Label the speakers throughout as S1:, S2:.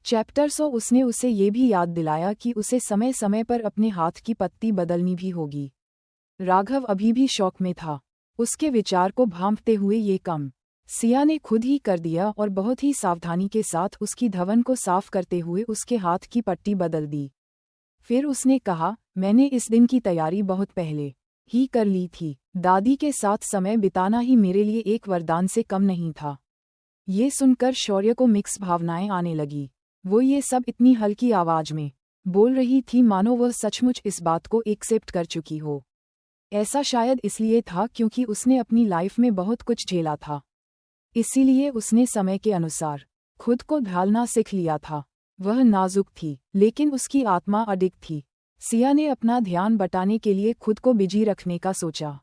S1: Chapter 100 उसने उसे ये भी याद दिलाया कि उसे समय समय पर अपने हाथ की पत्ती बदलनी भी होगी। राघव अभी भी शौक में था। उसके विचार को भांपते हुए ये काम सिया ने खुद ही कर दिया और बहुत ही सावधानी के साथ उसकी धवन को साफ करते हुए उसके हाथ की पट्टी बदल दी। फिर उसने कहा, मैंने इस दिन की तैयारी बहुत पहले ही कर ली थी। दादी के साथ समय बिताना ही मेरे लिए एक वरदान से कम नहीं था। ये सुनकर शौर्य को मिक्स भावनाएं आने लगी। वो ये सब इतनी हल्की आवाज में बोल रही थी मानो वह सचमुच इस बात को एक्सेप्ट कर चुकी हो। ऐसा शायद इसलिए था क्योंकि उसने अपनी लाइफ में बहुत कुछ झेला था। इसीलिए उसने समय के अनुसार खुद को ढालना सीख लिया था। वह नाजुक थी, लेकिन उसकी आत्मा अडिग थी। सिया ने अपना ध्यान बटाने के लिए खुद को बिजी रखने का सोचा।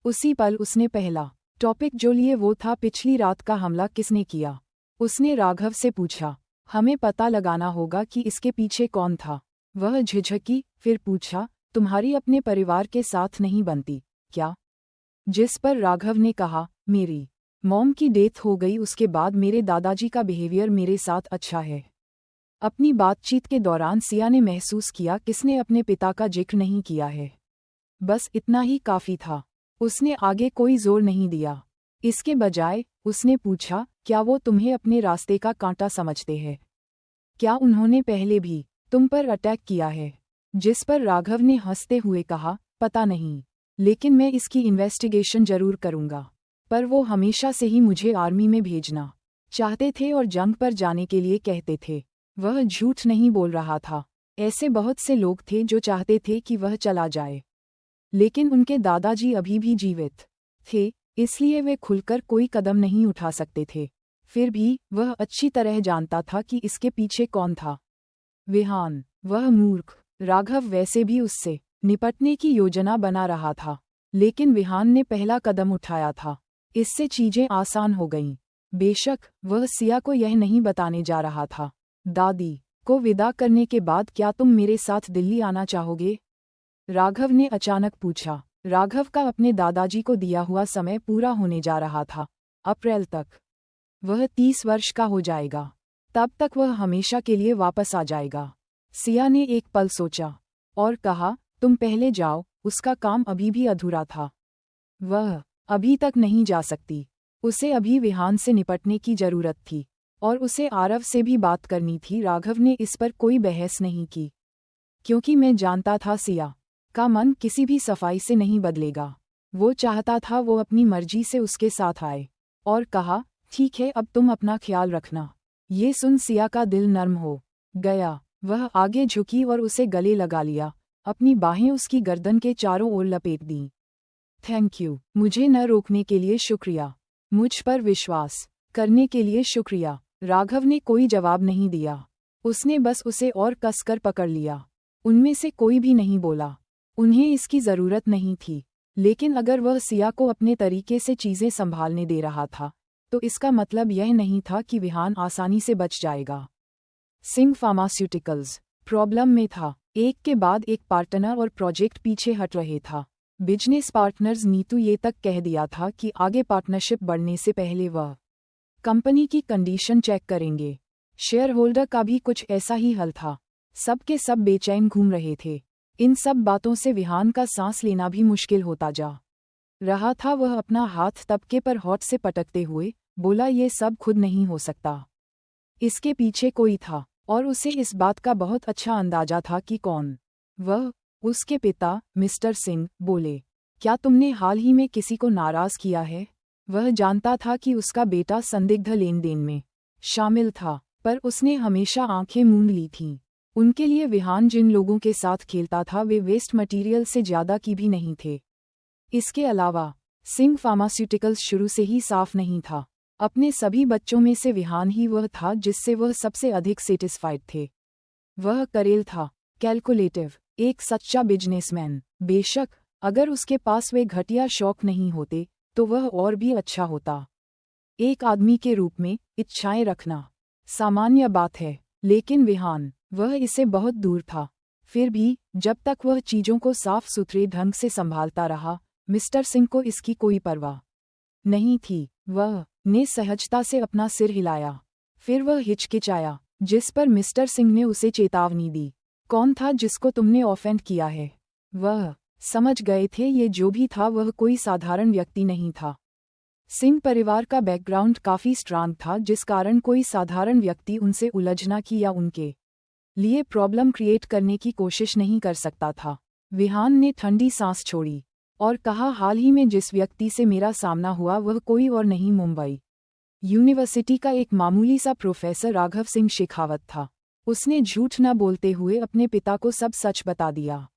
S1: उसी पल उसने पहला टॉपिक जो लिए वो था पिछली रात का हमला किसने किया। उसने राघव से पूछा, हमें पता लगाना होगा कि इसके पीछे कौन था। वह झिझकी, फिर पूछा, तुम्हारी अपने परिवार के साथ नहीं बनती क्या? जिस पर राघव ने कहा, मेरी मॉम की डेथ हो गई उसके बाद मेरे दादाजी का बिहेवियर मेरे साथ अच्छा है। अपनी बातचीत के दौरान सिया ने महसूस किया किसने अपने पिता का जिक्र नहीं किया है। बस इतना ही काफी था। उसने आगे कोई जोर नहीं दिया। इसके बजाय उसने पूछा, क्या वो तुम्हें अपने रास्ते का कांटा समझते हैं? क्या उन्होंने पहले भी तुम पर अटैक किया है? जिस पर राघव ने हंसते हुए कहा, पता नहीं, लेकिन मैं इसकी इन्वेस्टिगेशन जरूर करूंगा। पर वो हमेशा से ही मुझे आर्मी में भेजना चाहते थे और जंग पर जाने के लिए कहते थे। वह झूठ नहीं बोल रहा था। ऐसे बहुत से लोग थे जो चाहते थे कि वह चला जाए, लेकिन उनके दादाजी अभी भी जीवित थे, इसलिए वे खुलकर कोई कदम नहीं उठा सकते थे। फिर भी वह अच्छी तरह जानता था कि इसके पीछे कौन था। विहान, वह मूर्ख। राघव वैसे भी उससे निपटने की योजना बना रहा था, लेकिन विहान ने पहला कदम उठाया था। इससे चीजें आसान हो गईं। बेशक वह सिया को यह नहीं बताने जा रहा था। दादी को विदा करने के बाद क्या तुम मेरे साथ दिल्ली आना चाहोगे? राघव ने अचानक पूछा। राघव का अपने दादाजी को दिया हुआ समय पूरा होने जा रहा था। अप्रैल तक वह 30 वर्ष का हो जाएगा। तब तक वह हमेशा के लिए वापस आ जाएगा। सिया ने एक पल सोचा और कहा, तुम पहले जाओ, उसका काम अभी भी अधूरा था। वह अभी तक नहीं जा सकती। उसे अभी विहान से निपटने की जरूरत थी और उसे आरव से भी बात करनी थी। राघव ने इस पर कोई बहस नहीं की, क्योंकि मैं जानता था सिया का मन किसी भी सफाई से नहीं बदलेगा। वो चाहता था वो अपनी मर्जी से उसके साथ आए और कहा, ठीक है, अब तुम अपना ख्याल रखना। ये सुन सिया का दिल नर्म हो गया। वह आगे झुकी और उसे गले लगा लिया। अपनी बाहें उसकी गर्दन के चारों ओर लपेट दीं। थैंक यू, मुझे न रोकने के लिए शुक्रिया। मुझ पर विश्वास करने के लिए शुक्रिया। राघव ने कोई जवाब नहीं दिया। उसने बस उसे और कसकर पकड़ लिया। उनमें से कोई भी नहीं बोला। उन्हें इसकी जरूरत नहीं थी, लेकिन अगर वह सिया को अपने तरीके से चीजें संभालने दे रहा था, तो इसका मतलब यह नहीं था कि विहान आसानी से बच जाएगा। सिंह फार्मास्यूटिकल्स प्रॉब्लम में था। एक के बाद एक पार्टनर और प्रोजेक्ट पीछे हट रहे था। बिजनेस पार्टनर्स नीतू ये तक कह दिया था कि आगे पार्टनरशिप बढ़ने से पहले वह कंपनी की कंडीशन चेक करेंगे। शेयर होल्डर का भी कुछ ऐसा ही हल था। सब के सब बेचैन घूम रहे थे। इन सब बातों से विहान का सांस लेना भी मुश्किल होता जा रहा था। वह अपना हाथ तबके पर होठ से पटकते हुए बोला, ये सब खुद नहीं हो सकता। इसके पीछे कोई था और उसे इस बात का बहुत अच्छा अंदाजा था कि कौन। वह उसके पिता मिस्टर सिंह बोले, क्या तुमने हाल ही में किसी को नाराज किया है? वह जानता था कि उसका बेटा संदिग्ध लेन देन में शामिल था, पर उसने हमेशा आंखें मूंद ली थीं। उनके लिए विहान जिन लोगों के साथ खेलता था वे वेस्ट मटेरियल से ज्यादा की भी नहीं थे। इसके अलावा सिंह फार्मास्यूटिकल्स शुरू से ही साफ नहीं था। अपने सभी बच्चों में से विहान ही वह था जिससे वह सबसे अधिक सेटिस्फाइड थे। वह करेल था, कैलकुलेटिव, एक सच्चा बिजनेसमैन। बेशक अगर उसके पास वे घटिया शौक नहीं होते तो वह और भी अच्छा होता। एक आदमी के रूप में इच्छाएं रखना सामान्य बात है, लेकिन विहान वह इससे बहुत दूर था। फिर भी जब तक वह चीजों को साफ सुथरे ढंग से संभालता रहा, मिस्टर सिंह को इसकी कोई परवाह नहीं थी। वह ने सहजता से अपना सिर हिलाया। फिर वह हिचकिचाया जिस पर मिस्टर सिंह ने उसे चेतावनी दी। कौन था जिसको तुमने ऑफेंड किया है? वह समझ गए थे ये जो भी था वह कोई साधारण व्यक्ति नहीं था। सिंह परिवार का बैकग्राउंड काफी स्ट्रांग था, जिस कारण कोई साधारण व्यक्ति उनसे उलझना की या उनके लिए प्रॉब्लम क्रिएट करने की कोशिश नहीं कर सकता था। विहान ने ठंडी सांस छोड़ी और कहा, हाल ही में जिस व्यक्ति से मेरा सामना हुआ वह कोई और नहीं, मुंबई यूनिवर्सिटी का एक मामूली सा प्रोफेसर राघव सिंह शेखावत था। उसने झूठ न बोलते हुए अपने पिता को सब सच बता दिया,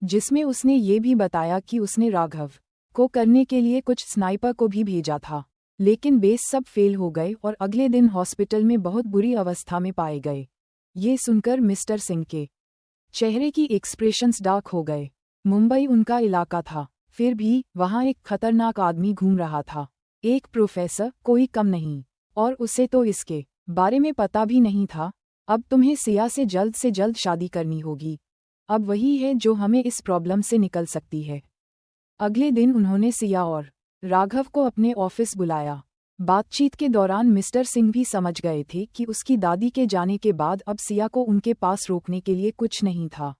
S1: जिसमें उसने ये भी बताया कि उसने राघव को करने के लिए कुछ स्नाइपर को भी भेजा था, लेकिन बेस सब फेल हो गए और अगले दिन हॉस्पिटल में बहुत बुरी अवस्था में पाए गए। ये सुनकर मिस्टर सिंह के चेहरे की एक्सप्रेशंस डार्क हो गए। मुंबई उनका इलाका था, फिर भी वहाँ एक खतरनाक आदमी घूम रहा था, एक प्रोफेसर, कोई कम नहीं, और उसे तो इसके बारे में पता भी नहीं था। अब तुम्हें सिया से जल्द शादी करनी होगी। अब वही है जो हमें इस प्रॉब्लम से निकल सकती है। अगले दिन उन्होंने सिया और राघव को अपने ऑफिस बुलाया। बातचीत के दौरान मिस्टर सिंह भी समझ गए थे कि उसकी दादी के जाने के बाद अब सिया को उनके पास रोकने के लिए कुछ नहीं था।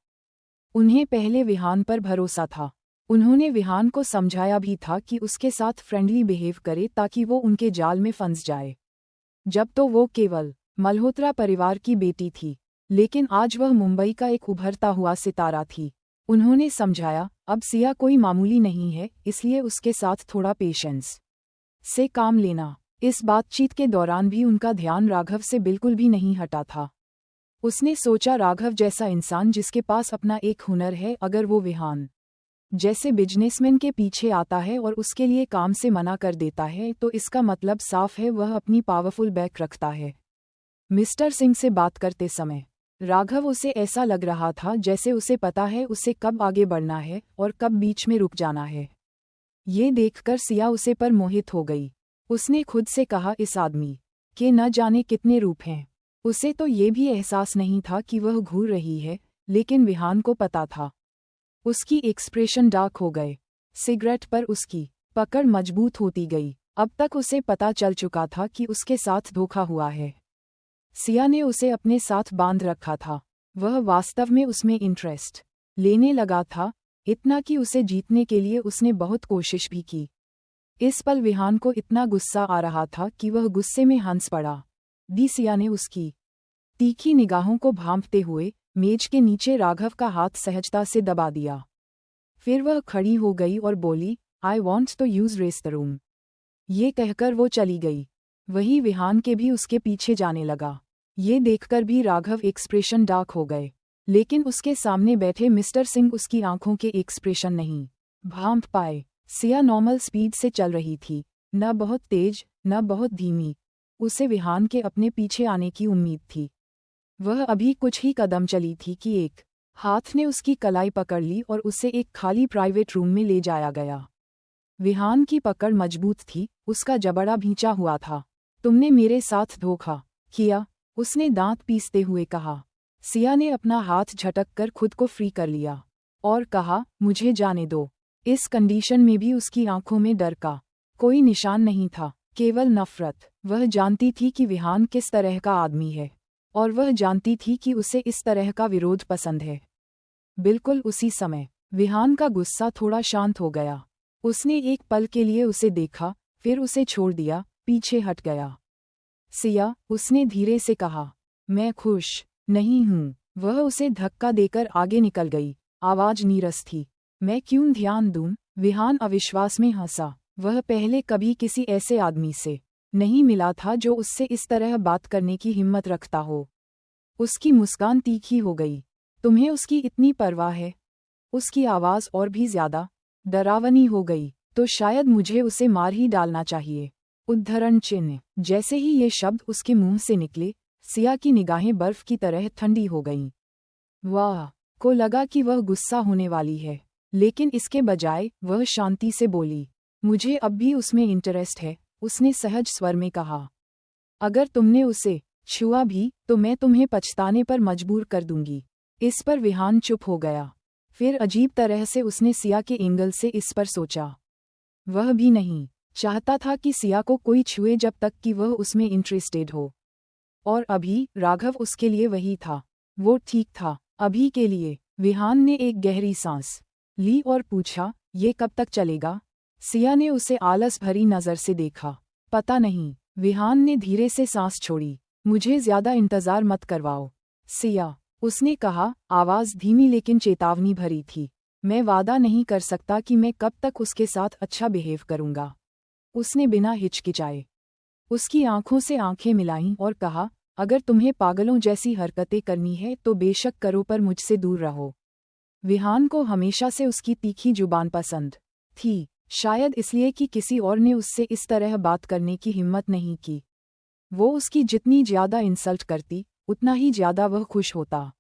S1: उन्हें पहले विहान पर भरोसा था। उन्होंने विहान को समझाया भी था कि उसके साथ फ्रेंडली बिहेव करे ताकि वो उनके जाल में फंस जाए। जब तो वो केवल मल्होत्रा परिवार की बेटी थी, लेकिन आज वह मुंबई का एक उभरता हुआ सितारा थी। उन्होंने समझाया, अब सिया कोई मामूली नहीं है, इसलिए उसके साथ थोड़ा पेशेंस से काम लेना। इस बातचीत के दौरान भी उनका ध्यान राघव से बिल्कुल भी नहीं हटा था। उसने सोचा, राघव जैसा इंसान जिसके पास अपना एक हुनर है, अगर वो विहान जैसे बिजनेसमैन के पीछे आता है और उसके लिए काम से मना कर देता है, तो इसका मतलब साफ है वह अपनी पावरफुल बैक रखता है। मिस्टर सिंह से बात करते समय राघव उसे ऐसा लग रहा था जैसे उसे पता है उसे कब आगे बढ़ना है और कब बीच में रुक जाना है। ये देखकर सिया उसे पर मोहित हो गई। उसने खुद से कहा, इस आदमी के न जाने कितने रूप हैं। उसे तो ये भी एहसास नहीं था कि वह घूर रही है, लेकिन विहान को पता था। उसकी एक्सप्रेशन डार्क हो गए। सिगरेट पर उसकी पकड़ मजबूत होती गई। अब तक उसे पता चल चुका था कि उसके साथ धोखा हुआ है। सिया ने उसे अपने साथ बांध रखा था। वह वास्तव में उसमें इंटरेस्ट लेने लगा था, इतना कि उसे जीतने के लिए उसने बहुत कोशिश भी की। इस पल विहान को इतना गुस्सा आ रहा था कि वह गुस्से में हंस पड़ा। सिया ने उसकी तीखी निगाहों को भांपते हुए मेज के नीचे राघव का हाथ सहजता से दबा दिया। फिर वह खड़ी हो गई और बोली, I want to use restroom. ये कहकर वो चली गई। वही विहान के भी उसके पीछे जाने लगा। ये देखकर भी राघव एक्सप्रेशन डार्क हो गए, लेकिन उसके सामने बैठे मिस्टर सिंह उसकी आंखों के एक्सप्रेशन नहीं भांप पाए। सिया नॉर्मल स्पीड से चल रही थी, न बहुत तेज न बहुत धीमी। उसे विहान के अपने पीछे आने की उम्मीद थी। वह अभी कुछ ही कदम चली थी कि एक हाथ ने उसकी कलाई पकड़ ली और उसे एक खाली प्राइवेट रूम में ले जाया गया। विहान की पकड़ मजबूत थी, उसका जबड़ा भींचा हुआ था। तुमने मेरे साथ धोखा किया, उसने दांत पीसते हुए कहा। सिया ने अपना हाथ झटक कर खुद को फ्री कर लिया और कहा, मुझे जाने दो। इस कंडीशन में भी उसकी आंखों में डर का कोई निशान नहीं था, केवल नफरत। वह जानती थी कि विहान किस तरह का आदमी है, और वह जानती थी कि उसे इस तरह का विरोध पसंद है। बिल्कुल उसी समय विहान का गुस्सा थोड़ा शांत हो गया। उसने एक पल के लिए उसे देखा, फिर उसे छोड़ दिया, पीछे हट गया। सिया, उसने धीरे से कहा, मैं खुश नहीं हूँ। वह उसे धक्का देकर आगे निकल गई। आवाज नीरस थी। मैं क्यों ध्यान दूं? विहान अविश्वास में हंसा। वह पहले कभी किसी ऐसे आदमी से नहीं मिला था जो उससे इस तरह बात करने की हिम्मत रखता हो। उसकी मुस्कान तीखी हो गई। तुम्हें उसकी इतनी परवाह है? उसकी आवाज़ और भी ज्यादा डरावनी हो गई। तो शायद मुझे उसे मार ही डालना चाहिए। उद्धरण चिन्ह। जैसे ही ये शब्द उसके मुंह से निकले, सिया की निगाहें बर्फ की तरह ठंडी हो गईं। वाह, को लगा कि वह गुस्सा होने वाली है, लेकिन इसके बजाय वह शांति से बोली, मुझे अब भी उसमें इंटरेस्ट है। उसने सहज स्वर में कहा, अगर तुमने उसे छुआ भी तो मैं तुम्हें पछताने पर मजबूर कर दूंगी। इस पर विहान चुप हो गया। फिर अजीब तरह से उसने सिया के एंगल से इस पर सोचा। वह भी नहीं चाहता था कि सिया को कोई छुए जब तक कि वह उसमें इंटरेस्टेड हो। और अभी राघव उसके लिए वही था। वो ठीक था, अभी के लिए। विहान ने एक गहरी सांस ली और पूछा, ये कब तक चलेगा? सिया ने उसे आलस भरी नज़र से देखा। पता नहीं। विहान ने धीरे से सांस छोड़ी। मुझे ज्यादा इंतजार मत करवाओ सिया, उसने कहा, आवाज़ धीमी लेकिन चेतावनी भरी थी। मैं वादा नहीं कर सकता कि मैं कब तक उसके साथ अच्छा बिहेव करूंगा। उसने बिना हिचकिचाए उसकी आंखों से आंखें मिलाईं और कहा, अगर तुम्हें पागलों जैसी हरकतें करनी है तो बेशक करो, पर मुझसे दूर रहो। विहान को हमेशा से उसकी तीखी जुबान पसंद थी, शायद इसलिए कि किसी और ने उससे इस तरह बात करने की हिम्मत नहीं की। वो उसकी जितनी ज्यादा इंसल्ट करती, उतना ही ज्यादा वह खुश होता।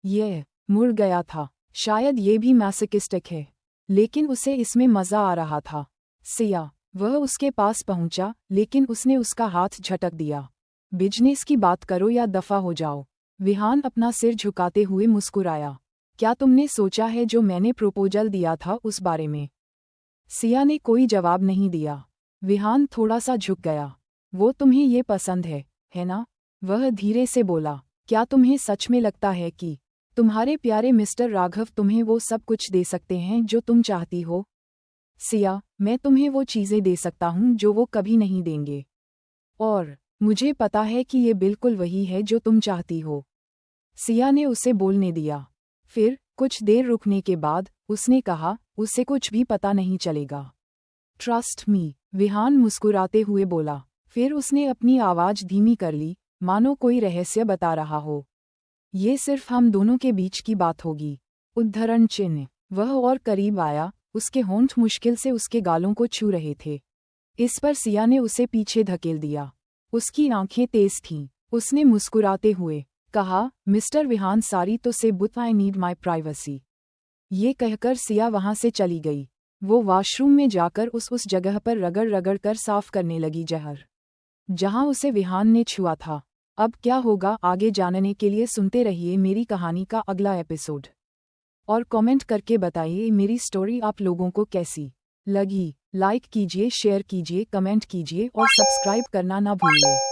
S1: यह मुड़ गया था। शायद ये भी मैसोकिस्टिक है, लेकिन उसे इसमें मजा आ रहा था। सिया, वह उसके पास पहुंचा, लेकिन उसने उसका हाथ झटक दिया। बिजनेस की बात करो या दफा हो जाओ। विहान अपना सिर झुकाते हुए मुस्कुराया। क्या तुमने सोचा है जो मैंने प्रोपोजल दिया था उस बारे में? सिया ने कोई जवाब नहीं दिया। विहान थोड़ा सा झुक गया। वो तुम्हें ये पसंद है ना? वह धीरे से बोला, क्या तुम्हें सच में लगता है कि तुम्हारे प्यारे मिस्टर राघव तुम्हें वो सब कुछ दे सकते हैं जो तुम चाहती हो? सिया, मैं तुम्हें वो चीज़ें दे सकता हूँ जो वो कभी नहीं देंगे। और मुझे पता है कि ये बिल्कुल वही है जो तुम चाहती हो। सिया ने उसे बोलने दिया। फिर कुछ देर रुकने के बाद उसने कहा, उसे कुछ भी पता नहीं चलेगा। ट्रस्ट मी, विहान मुस्कुराते हुए बोला। फिर उसने अपनी आवाज़ धीमी कर ली, मानो कोई रहस्य बता रहा हो। ये सिर्फ हम दोनों के बीच की बात होगी। उद्धरण चिन्ह। वह और करीब आया, उसके होंठ मुश्किल से उसके गालों को छू रहे थे। इस पर सिया ने उसे पीछे धकेल दिया। उसकी आंखें तेज थीं। उसने मुस्कुराते हुए कहा, मिस्टर विहान, सारी तो से बुट, आई नीड माई प्राइवेसी। ये कहकर सिया वहां से चली गई। वो वॉशरूम में जाकर उस जगह पर रगड़ रगड़ कर साफ करने लगी जहां उसे विहान ने छुआ था। अब क्या होगा आगे जानने के लिए सुनते रहिए मेरी कहानी का अगला एपिसोड। और कमेंट करके बताइए मेरी स्टोरी आप लोगों को कैसी लगी। लाइक कीजिए, शेयर कीजिए, कमेंट कीजिए और सब्सक्राइब करना ना भूलिए।